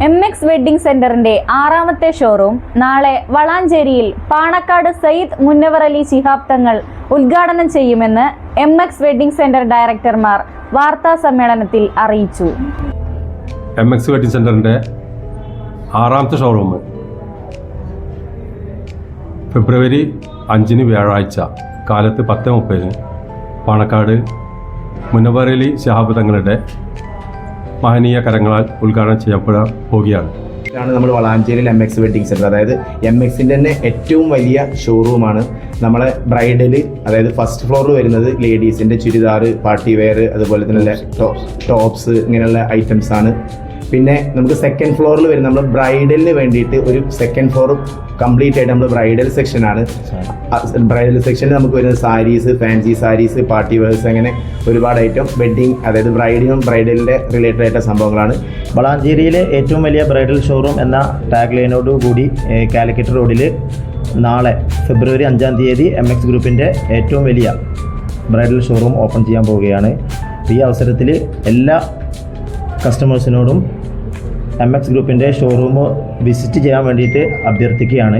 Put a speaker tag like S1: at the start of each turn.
S1: MX wedding സെന്ററിന്റെ 6ാമത്തെ showroom നാളെ വളാഞ്ചേരിയിൽ പാണക്കാട് സയ്യിദ് മുന്നവർ അലി ശിഹാബ് തങ്ങൾ ഉദ്ഘാടനം ചെയ്യുമെന്ന് MX വെഡ്ഡിംഗ് സെന്റർ ഡയറക്ടർമാർ വാർത്താ സമ്മേളനത്തിൽ അറിയിച്ചു.
S2: MX വെഡ്ഡിംഗ് സെന്ററിന്റെ 6ാമത്തെ ഷോറൂം ഫെബ്രുവരി 5 വ്യാഴാഴ്ച കാലത്ത് 10:30 പാണക്കാട് മുനവർ അലി ശിഹാബ് തങ്ങളുടെ മഹനീയ കരങ്ങളാൽ ഉദ്ഘാടനം ചെയ്യപ്പെടാൻ പോവുകയാണ്.
S3: നമ്മൾ വളാഞ്ചേരിയിൽ MX വെഡ്ഡിംഗ് സെന്റർ, അതായത് MXന്റെ തന്നെ ഏറ്റവും വലിയ ഷോറൂമാണ്. നമ്മളെ ബ്രൈഡൽ, അതായത് ഫസ്റ്റ് ഫ്ലോറിൽ വരുന്നത് ലേഡീസിന്റെ ചുരിദാർ, പാർട്ടി വെയർ, അതുപോലെ തന്നെ ടോപ്സ്, ഇങ്ങനെയുള്ള ഐറ്റംസ് ആണ്. പിന്നെ നമുക്ക് സെക്കൻഡ് ഫ്ലോറിൽ വരുന്ന നമ്മൾ ബ്രൈഡലിന് വേണ്ടിയിട്ട് ഒരു സെക്കൻഡ് ഫ്ലോർ കംപ്ലീറ്റ് ആയിട്ട് നമ്മൾ ബ്രൈഡൽ സെക്ഷനാണ്. ബ്രൈഡൽ സെക്ഷനിൽ നമുക്ക് വരുന്നത് sarees, fancy sarees, party wears, അങ്ങനെ ഒരുപാട് ഐറ്റം വെഡ്ഡിങ്, അതായത് ബ്രൈഡിനും ബ്രൈഡലിൻ്റെ റിലേറ്റഡ് ആയിട്ട് സംഭവങ്ങളാണ്.
S4: വളാഞ്ചേരിയിലെ ഏറ്റവും വലിയ ബ്രൈഡൽ ഷോറൂം എന്ന ടാഗ് ലൈനോട് കൂടി കാലിക്കറ്റ് റോഡിൽ നാളെ ഫെബ്രുവരി 5 MX ഗ്രൂപ്പിൻ്റെ ഏറ്റവും വലിയ ബ്രൈഡൽ ഷോറൂം ഓപ്പൺ ചെയ്യാൻ പോവുകയാണ്. ഈ അവസരത്തിൽ എല്ലാ കസ്റ്റമേഴ്സിനോടും MX ഗ്രൂപ്പിൻ്റെ ഷോറൂം വിസിറ്റ് ചെയ്യാൻ വേണ്ടിയിട്ട് അഭ്യർത്ഥിക്കുകയാണ്.